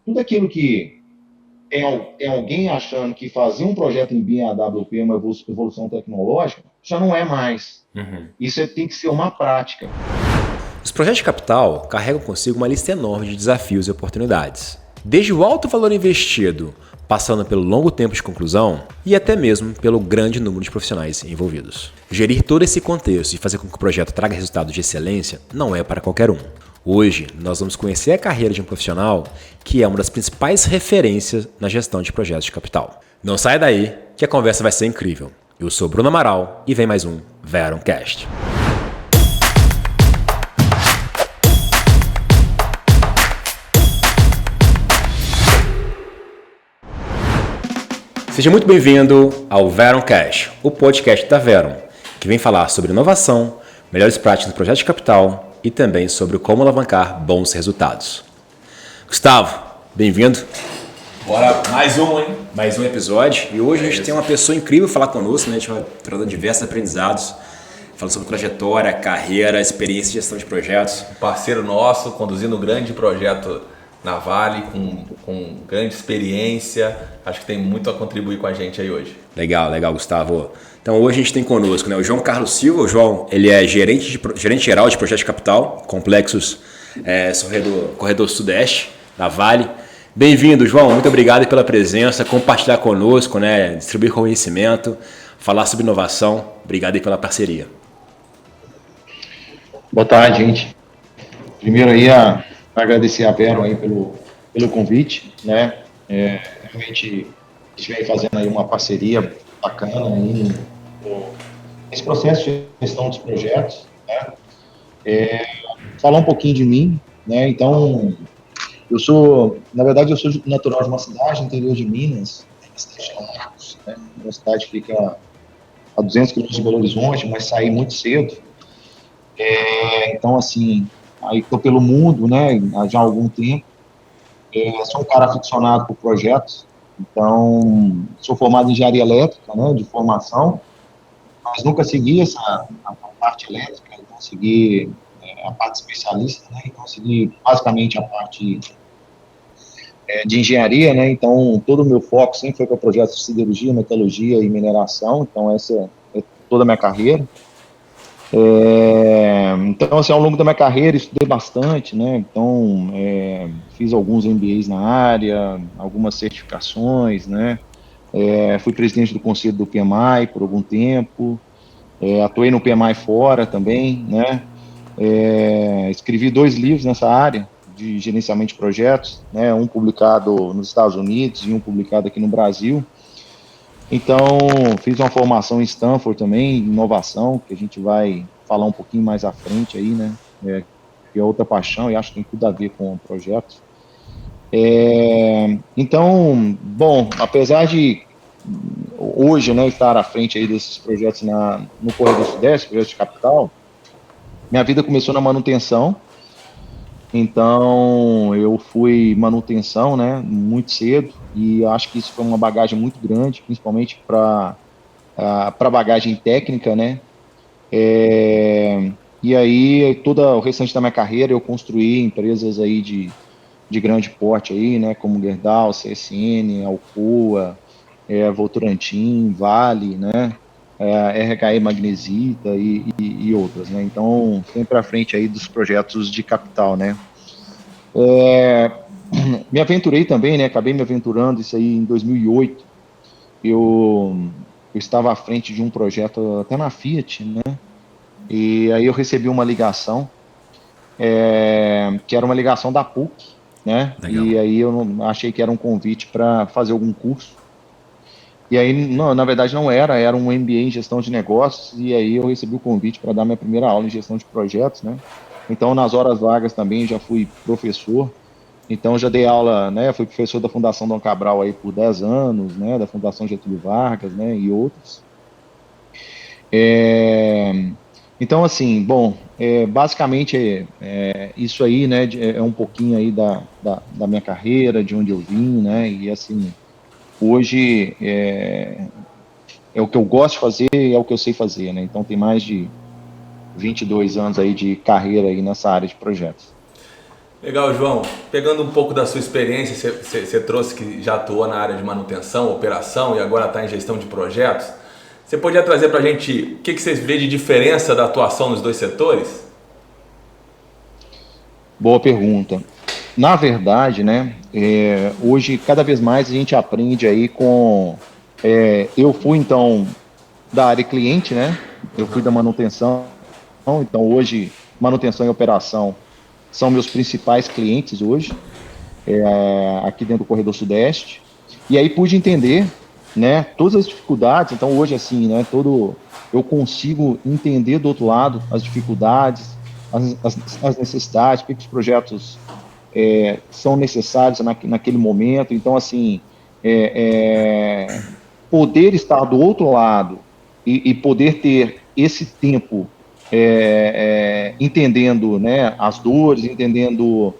tudo aquilo que tem alguém achando que fazer um projeto em BIM AWP é uma evolução tecnológica, já não é mais. Isso tem que ser uma prática. Os projetos de capital carregam consigo uma lista enorme de desafios e oportunidades. Desde o alto valor investido, passando pelo longo tempo de conclusão e até mesmo pelo grande número de profissionais envolvidos. Gerir todo esse contexto e fazer com que o projeto traga resultados de excelência não é para qualquer um. Hoje, nós vamos conhecer a carreira de um profissional que é uma das principais referências na gestão de projetos de capital. Não saia daí, que a conversa vai ser incrível. Eu sou Bruno Amaral e vem mais um Veroncast. Seja muito bem-vindo ao Veroncast, o podcast da Veron, que vem falar sobre inovação, melhores práticas no projeto de capital e também sobre como alavancar bons resultados. Gustavo, bem-vindo. Bora, mais um episódio. E hoje a gente tem uma pessoa incrível falar conosco, né? A gente vai trazendo diversos aprendizados, falando sobre trajetória, carreira, experiência e gestão de projetos. Um parceiro nosso, conduzindo um grande projeto na Vale, com grande experiência. Acho que tem muito a contribuir com a gente aí hoje. Legal, Gustavo. Então hoje a gente tem conosco, né, o João Carlos Silva. O João, ele é gerente geral de projetos de capital, complexos Corredor Sudeste, da Vale. Bem-vindo, João. Muito obrigado pela presença, compartilhar conosco, né, distribuir conhecimento, falar sobre inovação. Obrigado aí pela parceria. Boa tarde, gente. Primeiro aí agradecer a Vero aí pelo convite, né? Realmente a gente vem fazendo aí uma parceria bacana aí nesse processo de gestão dos projetos, né? Falar um pouquinho de mim, né? Então, na verdade, eu sou natural de uma cidade no interior de Minas, a cidade de Marcos, né? Uma cidade que fica a 200 quilômetros de Belo Horizonte, mas saí muito cedo. Então, assim, aí estou pelo mundo, né, já há algum tempo. Sou um cara aficionado por projetos, então sou formado em engenharia elétrica, né, de formação, mas nunca segui a parte elétrica, então segui a parte especialista, né, então segui basicamente a parte de engenharia, né, então todo o meu foco sempre foi para projetos de siderurgia, metalurgia e mineração, então essa é toda a minha carreira. Então, assim, ao longo da minha carreira, estudei bastante, né? Então, fiz alguns MBAs na área, algumas certificações, né? Fui presidente do conselho do PMI por algum tempo, atuei no PMI fora também, né? Escrevi 2 livros nessa área de gerenciamento de projetos, né? Um publicado nos Estados Unidos e um publicado aqui no Brasil. Então, fiz uma formação em Stanford também, inovação, que a gente vai falar um pouquinho mais à frente aí, né? Que é outra paixão e acho que tem tudo a ver com o projeto. Então, bom, apesar de hoje, né, estar à frente aí desses projetos no Corredor Sudeste, projetos de capital, minha vida começou na manutenção. Então, eu fui manutenção, né, muito cedo, e acho que isso foi uma bagagem muito grande, principalmente para bagagem técnica, né? E aí, todo o restante da minha carreira, eu construí empresas aí de grande porte aí, né, como Gerdau, CSN, Alcoa, Votorantim, Vale, né, RHE Magnesita e outras, né? Então, sempre à frente aí dos projetos de capital, né? Me aventurei também, né? Acabei me aventurando isso aí em 2008. Eu estava à frente de um projeto até na Fiat, né? E aí eu recebi uma ligação, que era uma ligação da PUC, né? Legal. E aí eu achei que era um convite para fazer algum curso. E aí, não, na verdade não era um MBA em gestão de negócios, e aí eu recebi o convite para dar minha primeira aula em gestão de projetos, né? Então, nas horas vagas também já fui professor. Então, já dei aula, né? Fui professor da Fundação Dom Cabral aí por 10 anos, né? Da Fundação Getúlio Vargas, né? E outros. Então, assim, bom, basicamente isso aí, né? É um pouquinho aí da minha carreira, de onde eu vim, né? E, assim, hoje é o que eu gosto de fazer e é o que eu sei fazer, né? Então, tem mais de 22 anos aí de carreira aí nessa área de projetos. Legal, João. Pegando um pouco da sua experiência, você trouxe que já atuou na área de manutenção, operação e agora está em gestão de projetos. Você podia trazer para a gente o que você vê de diferença da atuação nos dois setores? Boa pergunta. Na verdade, né, hoje cada vez mais a gente aprende aí com. Eu fui então da área cliente, né? Eu fui da manutenção, então hoje manutenção e operação são meus principais clientes hoje, aqui dentro do Corredor Sudeste. E aí pude entender, né, todas as dificuldades. Então hoje assim, né, eu consigo entender do outro lado as dificuldades, as necessidades, porque os projetos são necessários naquele momento. Então assim, poder estar do outro lado e poder ter esse tempo entendendo, né, as dores, entendendo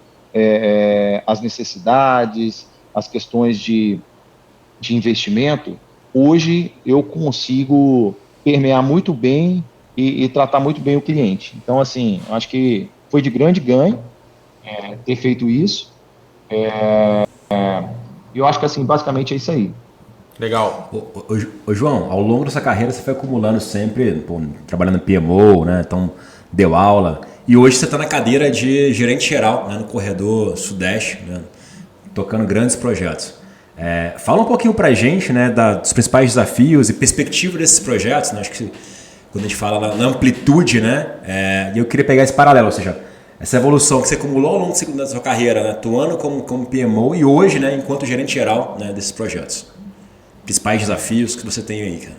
as necessidades, as questões de investimento, hoje eu consigo permear muito bem e tratar muito bem o cliente. Então, assim, acho que foi de grande ganho ter feito isso. E eu acho que, assim, basicamente é isso aí. Legal. Ô, João, ao longo dessa carreira você foi acumulando sempre, pô, trabalhando em PMO, né? Então deu aula. E hoje você está na cadeira de gerente geral, né, no Corredor Sudeste, né, tocando grandes projetos. Fala um pouquinho pra gente, né, dos principais desafios e perspectiva desses projetos, né? Acho que quando a gente fala na amplitude, né? E eu queria pegar esse paralelo, ou seja, essa evolução que você acumulou ao longo da sua carreira, né, atuando como PMO e hoje, né, enquanto gerente geral, né, desses projetos. Principais desafios que você tem aí, cara?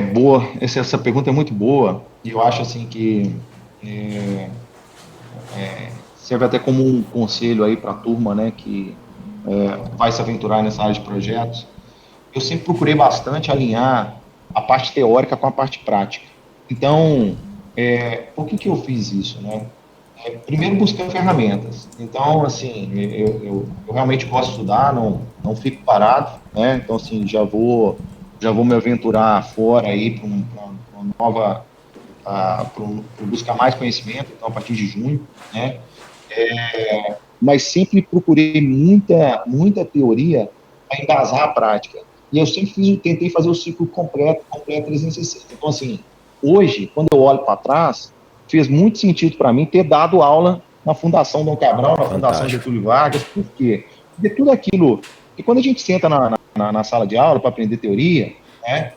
Boa, essa pergunta é muito boa, e eu acho assim que serve até como um conselho aí para a turma, né, que vai se aventurar nessa área de projetos. Eu sempre procurei bastante alinhar a parte teórica com a parte prática. Então, por que eu fiz isso, né? Primeiro, buscando ferramentas. Então, assim, eu realmente gosto de estudar, não fico parado, né? Então, assim, já vou me aventurar fora aí para uma nova, para buscar mais conhecimento, então, a partir de junho, né? Mas sempre procurei muita teoria para embasar a prática. E eu sempre tentei fazer o ciclo completo 360. Então, assim, hoje, quando eu olho para trás, fez muito sentido para mim ter dado aula na Fundação Dom Cabral, na Fundação Getúlio Vargas. Por quê? Porque tudo aquilo. E quando a gente senta na sala de aula para aprender teoria, né,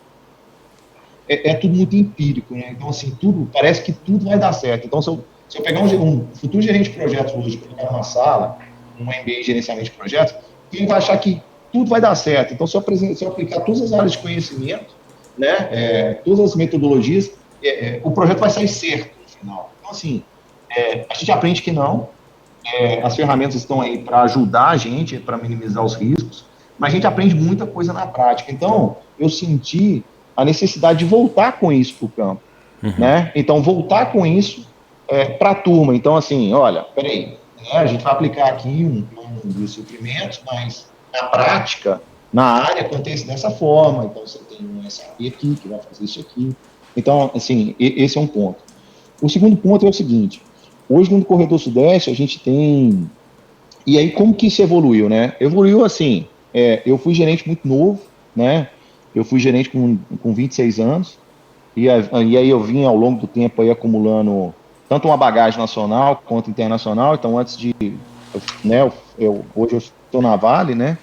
tudo muito empírico, né? Então, assim, parece que tudo vai dar certo. Então, se eu pegar um futuro gerente de projetos hoje, colocar numa sala, um MBA em gerenciamento de projetos, ele vai achar que tudo vai dar certo. Então, se eu aplicar todas as áreas de conhecimento, né, todas as metodologias, o projeto vai sair certo no final. Então, assim, a gente aprende que não, as ferramentas estão aí para ajudar a gente, para minimizar os riscos, mas a gente aprende muita coisa na prática. Então, eu senti a necessidade de voltar com isso para o campo, né? Então, voltar com isso para a turma. Então, assim, olha, peraí, né, a gente vai aplicar aqui um plano de suprimentos, mas na prática, na área, acontece dessa forma. Então, você tem um SAP aqui que vai fazer isso aqui. Então, assim, esse é um ponto. O segundo ponto é o seguinte: hoje no Corredor Sudeste a gente tem. E aí, como que isso evoluiu, né? Evoluiu assim: eu fui gerente muito novo, né? Eu fui gerente com 26 anos, e aí eu vim ao longo do tempo aí acumulando tanto uma bagagem nacional quanto internacional. Então, antes de, né, hoje eu estou na Vale, né?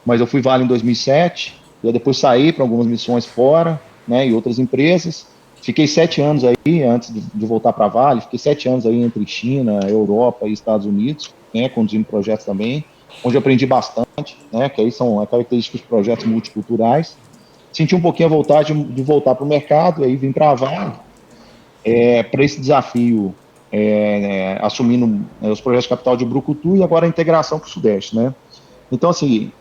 Mas eu fui Vale em 2007, e aí depois saí para algumas missões fora, né, e outras empresas. Fiquei 7 anos aí, antes de voltar para a Vale, fiquei 7 anos aí entre China, Europa e Estados Unidos, né, conduzindo projetos também, onde eu aprendi bastante, né, que aí são as características dos projetos multiculturais. Senti um pouquinho a vontade de voltar para o mercado, aí vim para a Vale, para esse desafio, assumindo os projetos de capital de Brucutu e agora a integração para o Sudeste, né. Então, assim,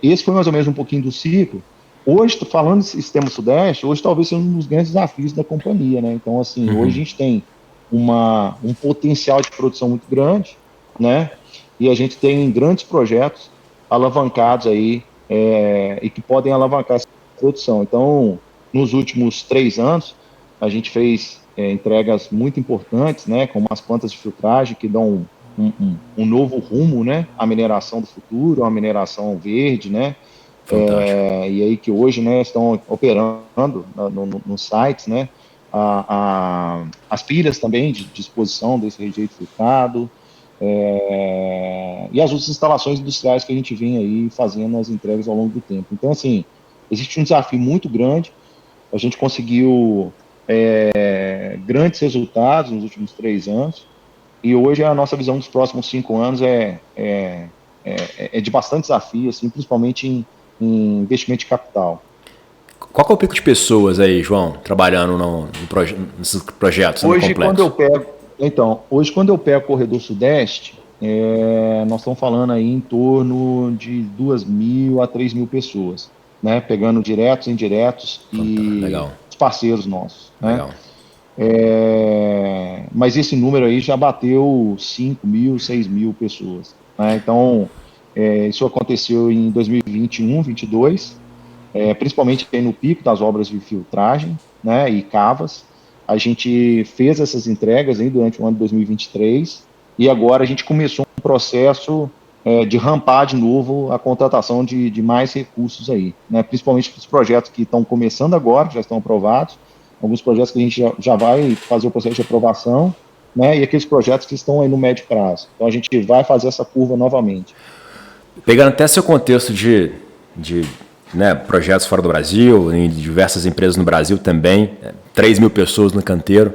esse foi mais ou menos um pouquinho do ciclo. Hoje, falando de sistema Sudeste, hoje talvez seja um dos grandes desafios da companhia, né? Então, assim, hoje a gente tem um potencial de produção muito grande, né? E a gente tem grandes projetos alavancados aí, e que podem alavancar essa produção. Então, nos últimos 3 anos, a gente fez entregas muito importantes, né, como as plantas de filtragem que dão um novo rumo, né, à mineração do futuro, à mineração verde, né, Fantástico. e aí que hoje, né, estão operando nos sites, né, as pilhas também de disposição desse rejeito filtrado, e as outras instalações industriais que a gente vem aí fazendo as entregas ao longo do tempo. Então, assim, existe um desafio muito grande, a gente conseguiu grandes resultados nos últimos 3 anos, e hoje a nossa visão dos próximos 5 anos é de bastante desafio, assim, principalmente em investimento de capital. Qual que é o pico de pessoas aí, João, trabalhando nesses projetos sendo Hoje, quando eu complexos? pego, hoje quando eu pego o Corredor Sudeste, nós estamos falando aí em torno de 2.000 a 3.000 pessoas, né? Pegando diretos, indiretos e Legal, os parceiros nossos, né? legal. Mas esse número aí já bateu 5.000, 6.000 pessoas, né? Então, isso aconteceu em 2021, 22, principalmente no pico das obras de filtragem, né, e cavas. A gente fez essas entregas aí durante o ano de 2023 e agora a gente começou um processo de rampar de novo a contratação de mais recursos aí, né, principalmente para os projetos que estão começando agora, que já estão aprovados, alguns projetos que a gente já vai fazer o processo de aprovação, né, e aqueles projetos que estão aí no médio prazo. Então a gente vai fazer essa curva novamente. Pegando até seu contexto de né, projetos fora do Brasil, em diversas empresas no Brasil também, 3.000 pessoas no canteiro,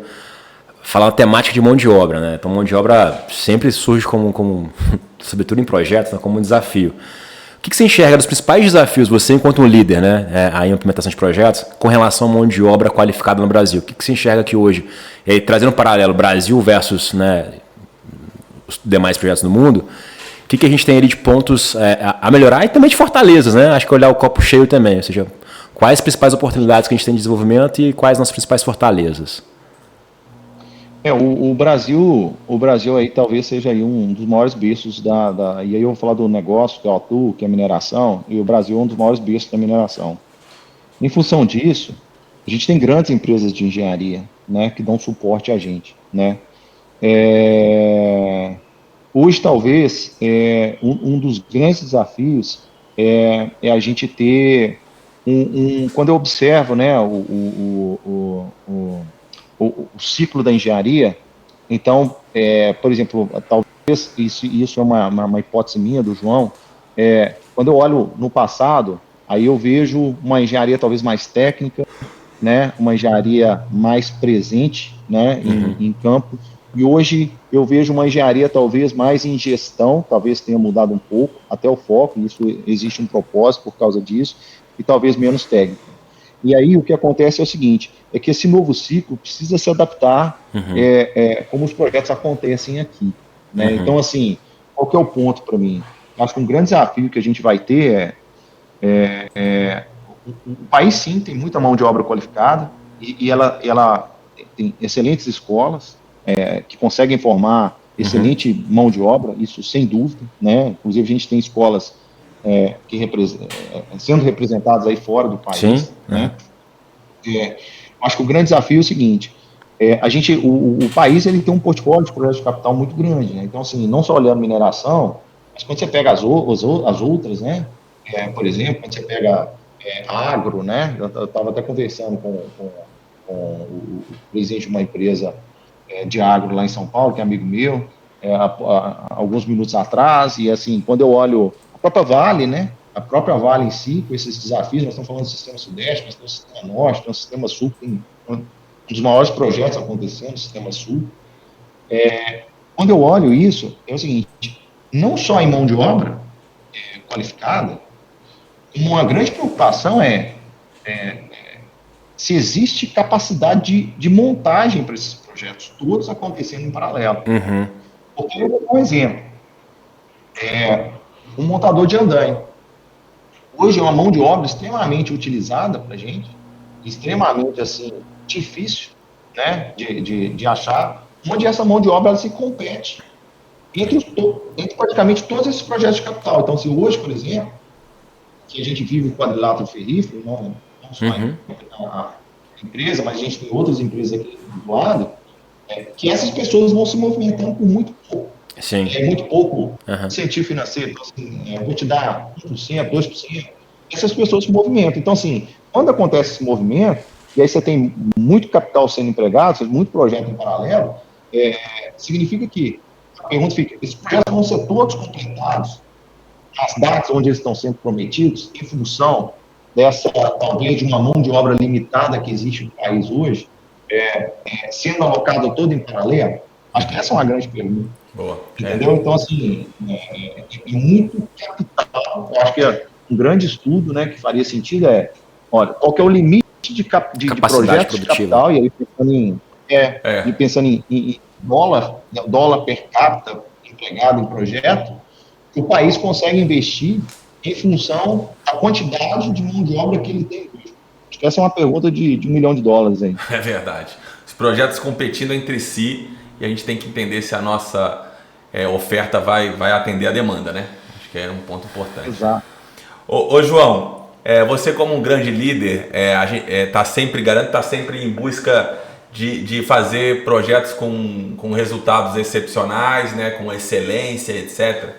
falar uma temática de mão de obra, né? Então, mão de obra sempre surge como sobretudo em projetos, né, como um desafio. O que você enxerga dos principais desafios, você enquanto um líder, né, a implementação de projetos, com relação à mão de obra qualificada no Brasil? O que você enxerga aqui hoje? E aí, trazendo um paralelo, Brasil versus, né, os demais projetos no mundo, o que a gente tem ali de pontos a melhorar e também de fortalezas, né? Acho que olhar o copo cheio também, ou seja, quais as principais oportunidades que a gente tem de desenvolvimento e quais as nossas principais fortalezas? O Brasil aí talvez seja aí um dos maiores berços e aí eu vou falar do negócio, que é o atu, que é a mineração, e o Brasil é um dos maiores berços da mineração. Em função disso, a gente tem grandes empresas de engenharia, né, que dão suporte a gente, né. É, Hoje, talvez, um dos grandes desafios é a gente ter quando eu observo, né, o ciclo da engenharia, então, por exemplo, talvez isso é uma hipótese minha, do João, quando eu olho no passado, aí eu vejo uma engenharia talvez mais técnica, né, uma engenharia mais presente, né, em campo, e hoje eu vejo uma engenharia talvez mais em gestão, talvez tenha mudado um pouco, até o foco, isso existe um propósito por causa disso, e talvez menos técnica. E aí o que acontece é o seguinte, é que esse novo ciclo precisa se adaptar como os projetos acontecem aqui, né? Então, assim, qual que é o ponto para mim? Acho que um grande desafio que a gente vai ter o país, sim, tem muita mão de obra qualificada e ela tem excelentes escolas que conseguem formar excelente mão de obra, isso sem dúvida, né? Inclusive, a gente tem escolas sendo representadas aí fora do Sim. país, né? Acho que o grande desafio é o seguinte, o país ele tem um portfólio de projetos de capital muito grande, né? Então, assim, não só olhando mineração, mas quando você pega as outras, né? Por exemplo, quando você pega agro, né? Eu estava até conversando com o presidente de uma empresa de agro lá em São Paulo, que é amigo meu, alguns minutos atrás, e assim, quando eu olho a própria Vale, né? A própria Vale em si, com esses desafios, nós estamos falando do sistema sudeste, mas tem o sistema norte, tem o sistema sul, tem um dos maiores projetos acontecendo no sistema sul. Quando eu olho isso, é o seguinte, não só em mão de obra qualificada, uma grande preocupação se existe capacidade de montagem para esses projetos, todos acontecendo em paralelo. Porque eu vou dar um exemplo. Um montador de andaime. Hoje é uma mão de obra extremamente utilizada para a gente, extremamente assim, difícil, né, de achar, onde essa mão de obra ela se compete entre praticamente todos esses projetos de capital. Então, se hoje, por exemplo, que a gente vive o quadrilátero ferrífero, não só empresa, mas a gente tem outras empresas aqui do lado, que essas pessoas vão se movimentando por muito pouco. Sim. Muito pouco Uhum. incentivo financeiro. Então, assim, vou te dar 1%, 2%. Essas pessoas se movimentam. Então, assim, quando acontece esse movimento, e aí você tem muito capital sendo empregado, muito projeto em paralelo, significa que a pergunta fica: esses projetos vão ser todos completados as datas onde eles estão sendo prometidos, em função dessa, talvez, de uma mão de obra limitada que existe no país hoje, sendo alocada toda em paralelo? Acho que essa é uma grande pergunta. Boa. Entendeu? Então, assim, muito capital. Eu acho que um grande estudo, né, que faria sentido olha, qual que é o limite de projetos de capital, e aí pensando em dólar per capita empregado em projeto, que o país consegue investir em função da quantidade de mão de obra que ele tem hoje. Acho que essa é uma pergunta de $1 milhão aí. É verdade. Os projetos competindo entre si e a gente tem que entender se a nossa oferta vai atender a demanda, né? Acho que é um ponto importante. Exato. Ô João, você como um grande líder, está sempre em busca de fazer projetos com resultados excepcionais, né, com excelência, etc.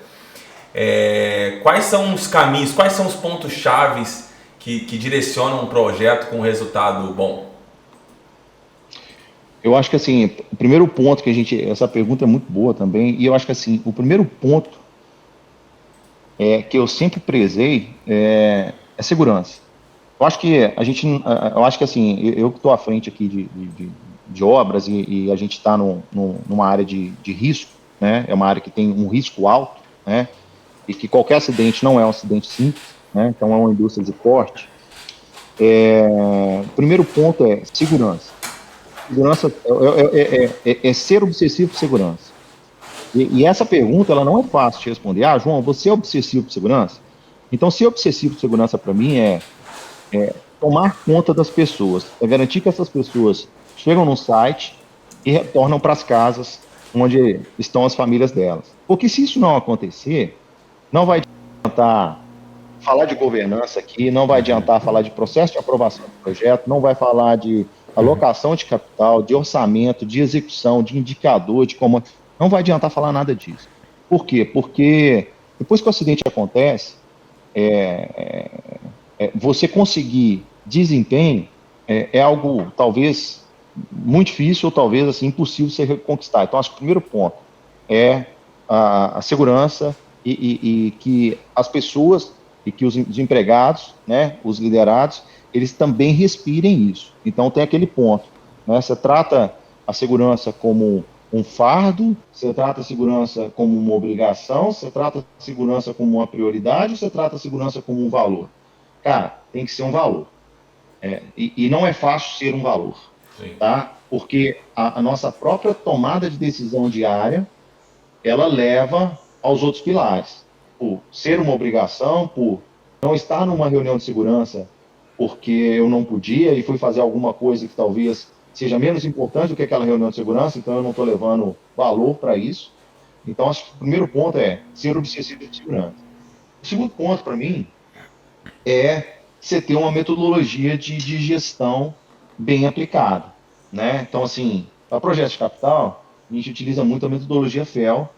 Quais são os caminhos, quais são os pontos chaves que direcionam um projeto com resultado bom? Eu acho que, assim, o primeiro ponto essa pergunta é muito boa também, e eu acho que, assim, o primeiro ponto que eu sempre prezei é segurança. Eu acho que assim, eu que estou à frente aqui de obras e a gente está numa área de risco, né? É uma área que tem um risco alto, né? E que qualquer acidente não é um acidente simples, né? Então é uma indústria de corte. O primeiro ponto é segurança. Segurança é ser obsessivo por segurança. E essa pergunta, ela não é fácil de responder. João, você é obsessivo por segurança? Então, ser obsessivo por segurança para mim é tomar conta das pessoas, é garantir que essas pessoas chegam no site e retornam para as casas onde estão as famílias delas. Porque se isso não acontecer, não vai adiantar falar de governança aqui, não vai adiantar falar de processo de aprovação do projeto, não vai falar de alocação de capital, de orçamento, de execução, de indicador, de como... Não vai adiantar falar nada disso. Por quê? Porque depois que o acidente acontece, você conseguir desempenho é algo talvez muito difícil ou talvez assim, impossível de você conquistar. Então, acho que o primeiro ponto é a segurança e que as pessoas e que os empregados, né, os liderados, eles também respirem isso. Então, tem aquele ponto, né? Você trata a segurança como um fardo, você trata a segurança como uma obrigação, você trata a segurança como uma prioridade, você trata a segurança como um valor. Cara, tem que ser um valor. E não é fácil ser um valor, tá? Porque a nossa própria tomada de decisão diária, ela leva aos outros pilares. Por ser uma obrigação, por não estar numa reunião de segurança porque eu não podia e fui fazer alguma coisa que talvez seja menos importante do que aquela reunião de segurança, então eu não estou levando valor para isso. Então, acho que o primeiro ponto é ser obsessivo de segurança. O segundo ponto, para mim, é você ter uma metodologia de gestão bem aplicada, né? Então, assim, para projetos de capital, a gente utiliza muito a metodologia FEL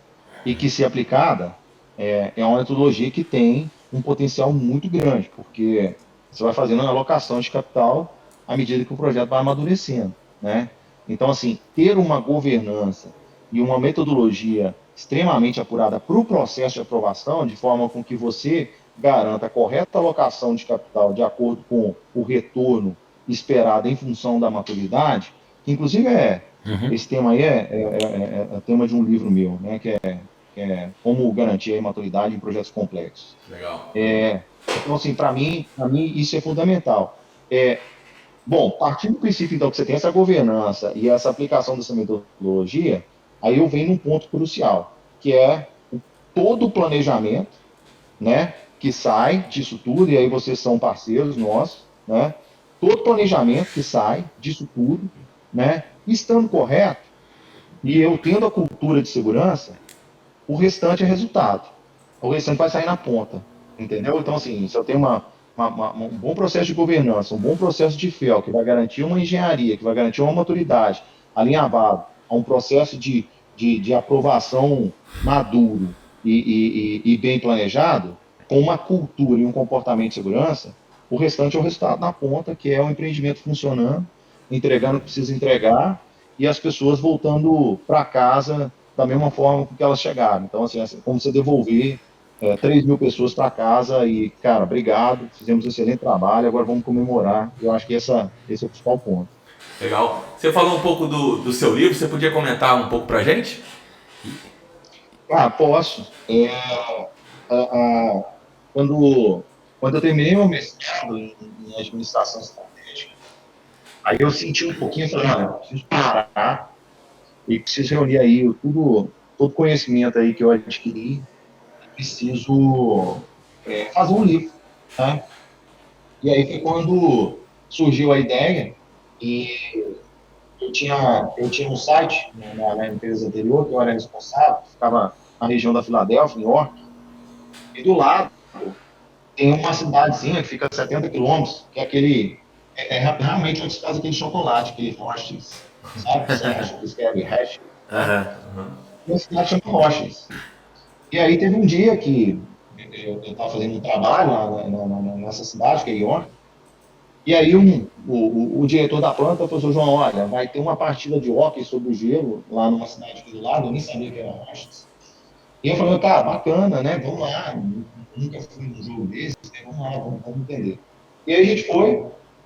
e que, se aplicada, é uma metodologia que tem um potencial muito grande, porque você vai fazendo a alocação de capital à medida que o projeto vai amadurecendo, né? Então, assim, ter uma governança e uma metodologia extremamente apurada para o processo de aprovação, de forma com que você garanta a correta alocação de capital de acordo com o retorno esperado em função da maturidade, que inclusive esse tema aí é tema de um livro meu, né, que é Como Garantir a Maturidade em Projetos Complexos. Legal. Então, assim, para mim, isso é fundamental. Bom, partindo do princípio, então, que você tem essa governança e essa aplicação dessa metodologia, aí eu venho num ponto crucial, que é todo o planejamento, né, que sai disso tudo, e aí vocês são parceiros nossos, né, todo planejamento que sai disso tudo, né, estando correto, e eu tendo a cultura de segurança, o restante é resultado. O restante vai sair na ponta, entendeu? Então, assim, se eu tenho um bom processo de governança, um bom processo de FEL, que vai garantir uma engenharia, que vai garantir uma maturidade alinhavado a um processo de aprovação maduro e bem planejado, com uma cultura e um comportamento de segurança, o restante é o resultado na ponta, que é o empreendimento funcionando, entregando o que precisa entregar e as pessoas voltando para casa da mesma forma que elas chegaram. Então, assim, como você devolver 3 mil pessoas para casa e, cara, obrigado, fizemos um excelente trabalho, agora vamos comemorar. Eu acho que esse é o principal ponto. Legal. Você falou um pouco do seu livro, você podia comentar um pouco pra gente? Posso. Quando eu terminei meu mestrado em administração estratégica, aí eu senti um pouquinho, falei, olha, preciso parar e preciso reunir aí todo conhecimento aí que eu adquiri, preciso fazer um livro, né? E aí foi quando surgiu a ideia e eu tinha um site na empresa anterior, que eu era responsável, ficava na região da Filadélfia, New York, e do lado tem uma cidadezinha que fica a 70 quilômetros, que é realmente onde se faz aquele chocolate, aquele Roches, sabe? Você acha que escreve Hash? Uma cidade chama Roches. E aí teve um dia que eu estava fazendo um trabalho lá nessa cidade, que é York, e aí o diretor da planta falou assim, João, olha, vai ter uma partida de hóquei sobre o gelo lá numa cidade aqui do lado, eu nem sabia que era Roches. E eu falei, cara, bacana, né? Vamos lá, nunca fui num jogo desse, né? Vamos lá, vamos entender. E aí a gente foi,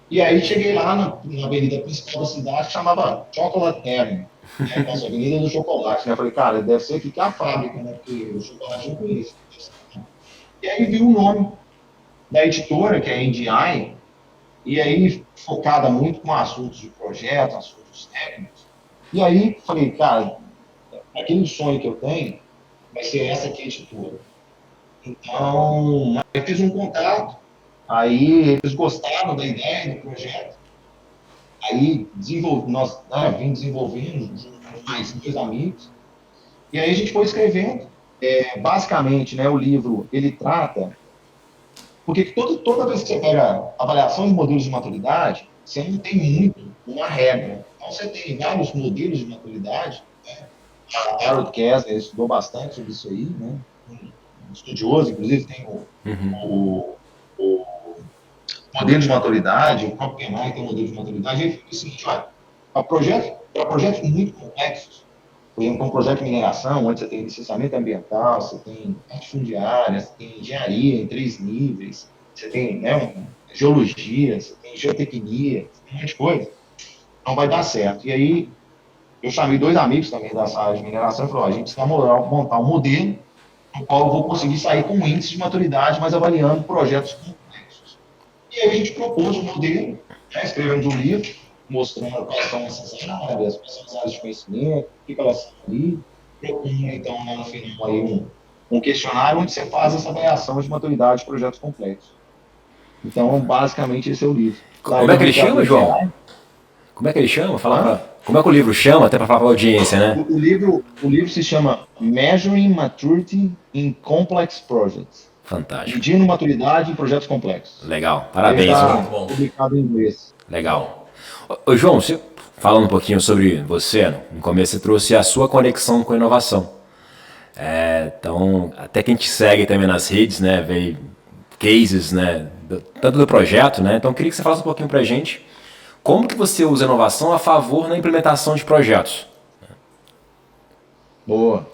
e aí cheguei lá na avenida principal da cidade, que chamava Chocolate Avenue, né? Nossa, Avenida do Chocolate, né? Eu falei, cara, deve ser aqui que é a fábrica, né? Porque o chocolate eu conheço. E aí vi o nome da editora, que é a NDI, e aí focada muito com assuntos de projeto, assuntos técnicos. E aí falei, cara, aquele sonho que eu tenho vai ser essa aqui a editora. Então, eu fiz um contato, aí eles gostaram da ideia, do projeto, aí nós vimos desenvolvendo junto com mais 2 amigos, e aí a gente foi escrevendo. Basicamente, né, o livro, ele trata, porque toda vez que você pega avaliação de modelos de maturidade, você não tem muito uma regra. Então, você tem vários modelos de maturidade, né? A Harold Kessler estudou bastante sobre isso aí, né? Um estudioso, inclusive tem o modelo de maturidade, o próprio PMI tem um modelo de maturidade, e ele fica o seguinte, olha, para projetos muito complexos, por exemplo, um projeto de mineração, onde você tem licenciamento ambiental, você tem fundiária, você tem engenharia em 3 níveis, você tem geologia, você tem geotecnia, você tem um monte de coisa, não vai dar certo. E aí, eu chamei 2 amigos também dessa área de mineração e falei, a gente precisa montar um modelo no qual eu vou conseguir sair com um índice de maturidade, mas avaliando projetos complexos. E aí a gente propôs um modelo, né, escrevemos um livro, mostrando quais são essas áreas, quais são as áreas de conhecimento, o que elas são ali, propunha, então, lá no final, aí, um questionário onde você faz essa avaliação de maturidade de projetos complexos. Então, basicamente, esse é o livro. Como é que ele chama, João? Como é que ele chama? Como é que o livro chama, até para falar para a audiência, né? O livro se chama Measuring Maturity in Complex Projects. Fantástico. Medindo maturidade em projetos complexos. Legal, parabéns. Ele está publicado em inglês. Legal. Ô, João, você, falando um pouquinho sobre você, no começo você trouxe a sua conexão com a inovação. Então, até quem te segue também nas redes, né, veio cases, né, tanto do projeto, né? Então, eu queria que você falasse um pouquinho pra gente como que você usa a inovação a favor na implementação de projetos. Boa.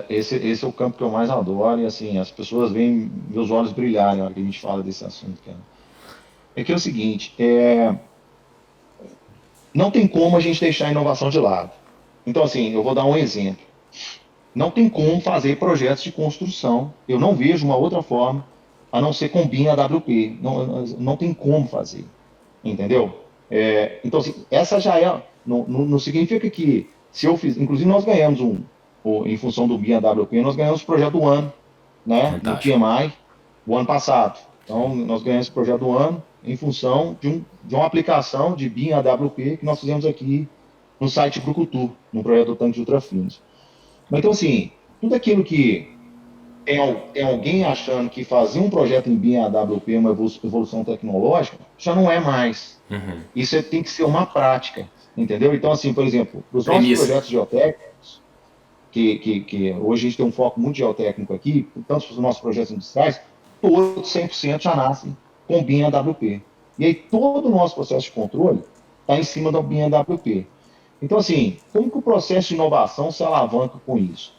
Esse é o campo que eu mais adoro e, assim, as pessoas veem meus olhos brilharem na hora que a gente fala desse assunto, cara. É que é o seguinte, não tem como a gente deixar a inovação de lado. Então, assim, eu vou dar um exemplo. Não tem como fazer projetos de construção. Eu não vejo uma outra forma a não ser com BIM AWP. Não tem como fazer. Entendeu? Então, assim, essa já é. Não significa que se eu fiz. Inclusive, nós ganhamos em função do BIM AWP, nós ganhamos o projeto do ano, né? No PMI, o ano passado. Então, nós ganhamos esse projeto do ano em função de uma aplicação de BIM AWP que nós fizemos aqui no site Brucutu, no projeto do tanque de ultrafinos. Mas, então, assim, tudo aquilo que tem alguém achando que fazer um projeto em BIM AWP é uma evolução tecnológica, já não é mais. Uhum. Isso tem que ser uma prática, entendeu? Então, assim, por exemplo, para os nossos Premissa. projetos geotécnicos, que hoje a gente tem um foco muito geotécnico aqui, tanto para os nossos projetos industriais, todos 100% já nascem com BIM AWP. E aí todo o nosso processo de controle está em cima do BIM AWP. Então, assim, como que o processo de inovação se alavanca com isso?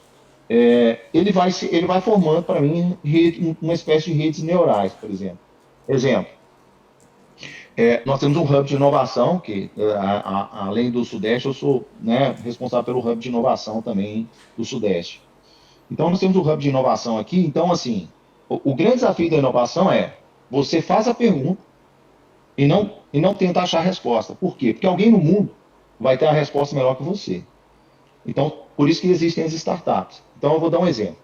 Ele vai formando, para mim, uma espécie de redes neurais, por exemplo. Exemplo, nós temos um hub de inovação, que além do Sudeste, eu sou, né, responsável pelo hub de inovação também do Sudeste. Então, nós temos um hub de inovação aqui. Então, assim, o grande desafio da inovação é você faz a pergunta e não tenta achar a resposta. Por quê? Porque alguém no mundo vai ter a resposta melhor que você. Então, por isso que existem as startups. Então, eu vou dar um exemplo.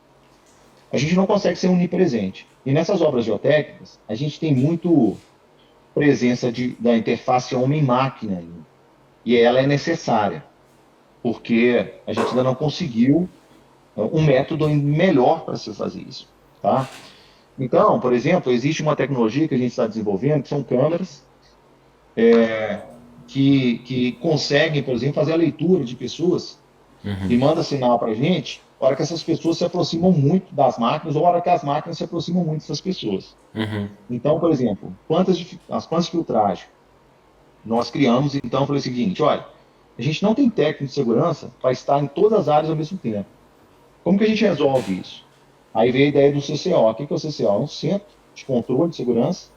A gente não consegue ser onipresente. E nessas obras geotécnicas, a gente tem muito presença da interface homem-máquina ainda. E ela é necessária, porque a gente ainda não conseguiu um método melhor para se fazer isso. Tá? Então, por exemplo, existe uma tecnologia que a gente está desenvolvendo, que são câmeras que conseguem, por exemplo, fazer a leitura de pessoas e manda sinal para a gente, a hora que essas pessoas se aproximam muito das máquinas ou a hora que as máquinas se aproximam muito dessas pessoas. Uhum. Então, por exemplo, as plantas de filtragem, nós criamos, então, foi o seguinte, olha, a gente não tem técnico de segurança para estar em todas as áreas ao mesmo tempo. Como que a gente resolve isso? Aí veio a ideia do CCO. O que é o CCO? É um centro de controle de segurança,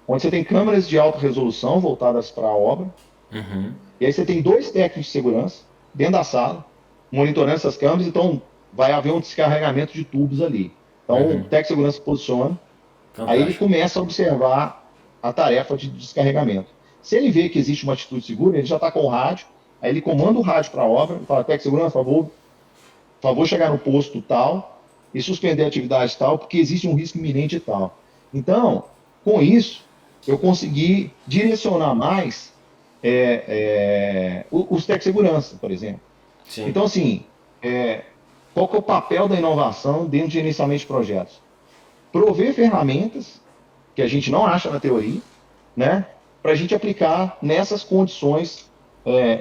onde você tem câmeras de alta resolução voltadas para a obra, Uhum. e aí você tem dois técnicos de segurança dentro da sala, monitorando essas câmeras, então vai haver um descarregamento de tubos ali. Então, o Uhum. técnico de segurança se posiciona, aí ele Fantástico. começa a observar a tarefa de descarregamento. Se ele vê que existe uma atitude segura, ele já está com o rádio, aí ele comanda o rádio para a obra, fala, técnico de segurança, por favor chegar no posto tal e suspender a atividade tal, porque existe um risco iminente e tal. Então, com isso, eu consegui direcionar mais os técnicos de segurança, por exemplo. Sim. Então, assim, qual que é o papel da inovação dentro de gerenciamento de projetos? Prover ferramentas que a gente não acha na teoria, né, para a gente aplicar nessas condições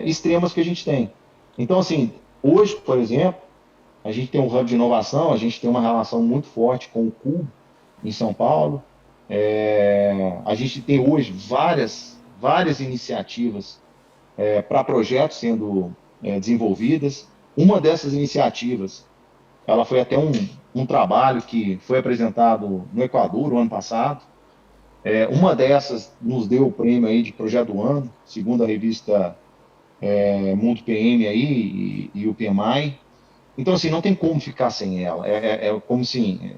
extremas que a gente tem. Então, assim, hoje, por exemplo, a gente tem um hub de inovação, a gente tem uma relação muito forte com o Cubo, em São Paulo. A gente tem hoje várias iniciativas para projetos sendo desenvolvidas. Uma dessas iniciativas, ela foi até um trabalho que foi apresentado no Equador o ano passado. Uma dessas nos deu o prêmio aí de projeto do ano, segundo a revista Mundo PM aí e o PMI. Então, assim, não tem como ficar sem ela. Como assim,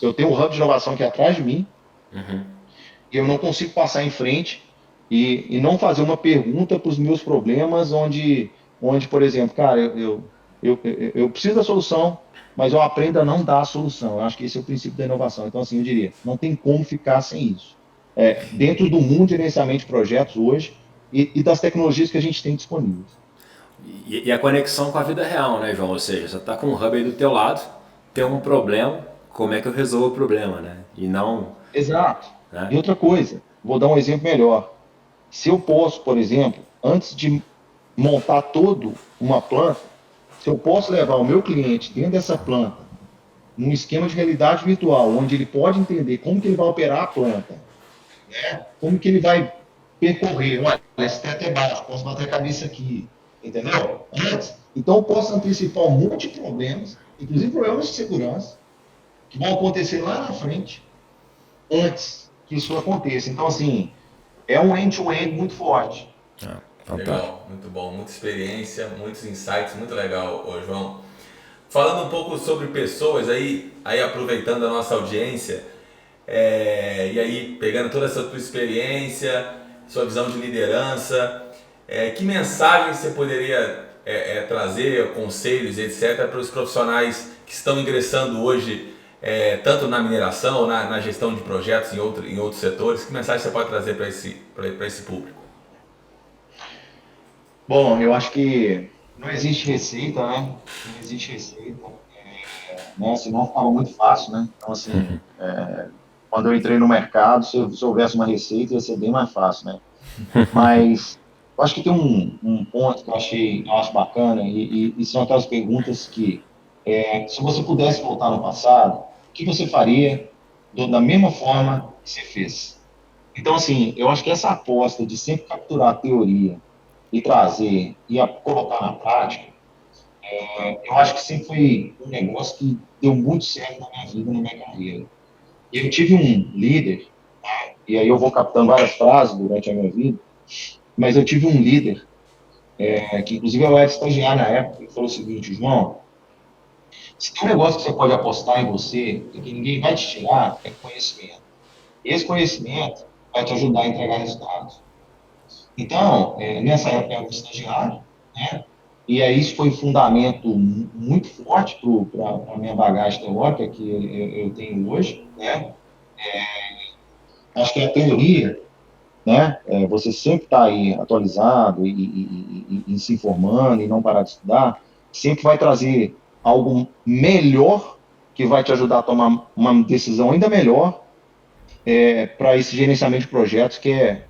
eu tenho um hub de inovação aqui atrás de mim Uhum. e eu não consigo passar em frente e não fazer uma pergunta para os meus problemas onde, por exemplo, cara, eu preciso da solução, mas eu aprendo a não dar a solução. Eu acho que esse é o princípio da inovação. Então, assim, eu diria, não tem como ficar sem isso. Dentro do mundo de gerenciamento de projetos hoje e das tecnologias que a gente tem disponíveis. E a conexão com a vida real, né, João? Ou seja, você está com um hub aí do teu lado, tem um problema, como é que eu resolvo o problema, né? E não, Exato. E né? outra coisa, vou dar um exemplo melhor. Se eu posso, por exemplo, antes de montar todo uma planta, se eu posso levar o meu cliente dentro dessa planta, num esquema de realidade virtual, onde ele pode entender como que ele vai operar a planta, como que ele vai percorrer, olha, esse teto é baixo, posso bater a cabeça aqui, entendeu? Antes. Então eu posso antecipar um monte de problemas, inclusive problemas de segurança, que vão acontecer lá na frente, antes que isso aconteça. Então, assim, é um end-to-end muito forte. Ah, fantástico. Legal, muito bom, muita experiência, muitos insights, muito legal, ô João. Falando um pouco sobre pessoas, aí aproveitando a nossa audiência, e aí pegando toda essa tua experiência, sua visão de liderança, que mensagem você poderia trazer, conselhos, etc., para os profissionais que estão ingressando hoje, tanto na mineração, na gestão de projetos em outros setores, que mensagem você pode trazer para esse público? Bom, eu acho que não existe receita, né? Não existe receita. né? Senão ficava muito fácil, né? Então, assim, quando eu entrei no mercado, se eu houvesse uma receita, ia ser bem mais fácil, né? Mas eu acho que tem um ponto que eu acho bacana, e são aquelas perguntas que, se você pudesse voltar no passado, o que você faria da mesma forma que você fez? Então, assim, eu acho que essa aposta de sempre capturar a teoria e trazer colocar na prática, eu acho que sempre foi um negócio que deu muito certo na minha vida, na minha carreira. E eu tive um líder, e aí eu vou captando várias frases durante a minha vida, mas eu tive um líder, que inclusive eu era estagiário na época, que falou o seguinte: João, se tem um negócio que você pode apostar em você, e que ninguém vai te tirar, é conhecimento. Esse conhecimento vai te ajudar a entregar resultados. Então, nessa época eu era estagiário, né? E aí isso foi um fundamento muito forte para a minha bagagem teórica que eu tenho hoje, né? Acho que a teoria, né? Você sempre está aí atualizado e se informando e não parar de estudar, sempre vai trazer algo melhor que vai te ajudar a tomar uma decisão ainda melhor para esse gerenciamento de projetos que é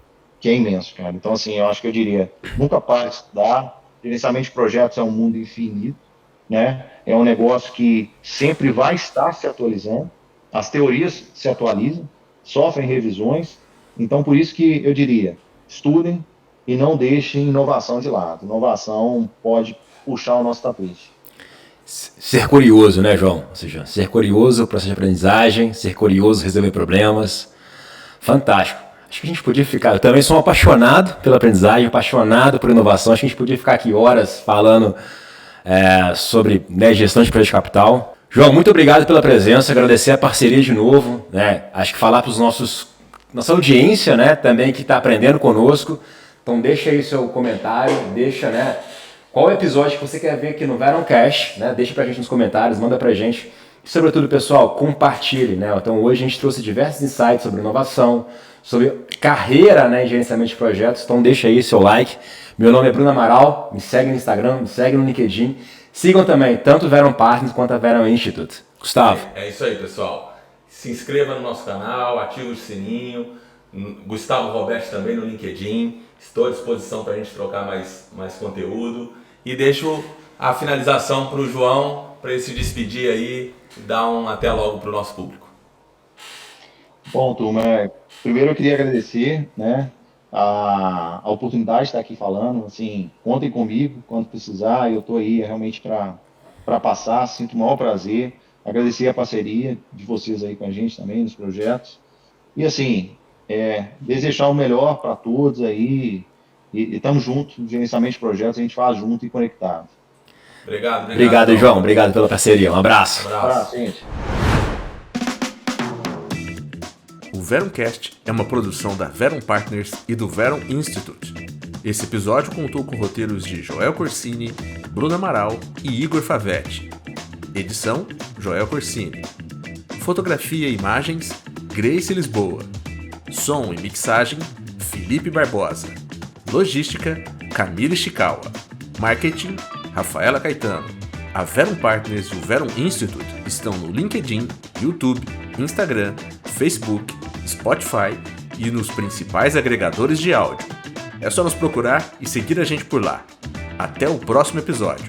imenso, cara. Então, assim, eu acho que eu diria, nunca pare de estudar. Gerenciamento de projetos é um mundo infinito, né? É um negócio que sempre vai estar se atualizando. As teorias se atualizam, sofrem revisões. Então, por isso que eu diria, estudem e não deixem inovação de lado. Inovação pode puxar o nosso tapete. Ser curioso, né, João? Ou seja, ser curioso o processo de aprendizagem, ser curioso resolver problemas. Fantástico. Acho que a gente podia ficar... Eu também sou um apaixonado pela aprendizagem, apaixonado por inovação. Acho que a gente podia ficar aqui horas falando sobre, né, gestão de projeto de capital. João, muito obrigado pela presença, agradecer a parceria de novo, né? Acho que falar para os nossa audiência, né, também que está aprendendo conosco. Então deixa aí seu comentário, deixa, né, qual episódio que você quer ver aqui no Veroncast, né? Deixa pra gente nos comentários, manda pra gente. E sobretudo, pessoal, compartilhe, né? Então hoje a gente trouxe diversos insights sobre inovação, sobre carreira, né, em gerenciamento de projetos. Então deixa aí seu like. Meu nome é Bruno Amaral, me segue no Instagram, me segue no LinkedIn. Sigam também tanto o Veron Partners quanto a Veron Institute. Gustavo. É isso aí, pessoal. Se inscreva no nosso canal, ative o sininho. Gustavo Roberto também no LinkedIn. Estou à disposição para a gente trocar mais conteúdo. E deixo a finalização para o João, para ele se despedir aí e dar um até logo para o nosso público. Bom, turma, primeiro eu queria agradecer, né, a oportunidade de estar aqui falando. Assim, contem comigo quando precisar, eu estou aí realmente para passar, sinto o maior prazer. Agradecer a parceria de vocês aí com a gente também nos projetos. E assim, desejar o melhor para todos aí. E estamos juntos, no gerenciamento de projetos, a gente faz junto e conectado. Obrigado, João. Obrigado pela parceria. Um abraço. Gente. O Veroncast é uma produção da Veron Partners e do Veron Institute. Esse episódio contou com roteiros de Joel Corsini, Bruno Amaral e Igor Favetti. Edição, Joel Corsini. Fotografia e imagens, Grace Lisboa. Som e mixagem, Felipe Barbosa. Logística, Camille Chikawa. Marketing, Rafaela Caetano. A Veron Partners e o Veron Institute estão no LinkedIn, YouTube, Instagram, Facebook, Spotify e nos principais agregadores de áudio. É só nos procurar e seguir a gente por lá. Até o próximo episódio.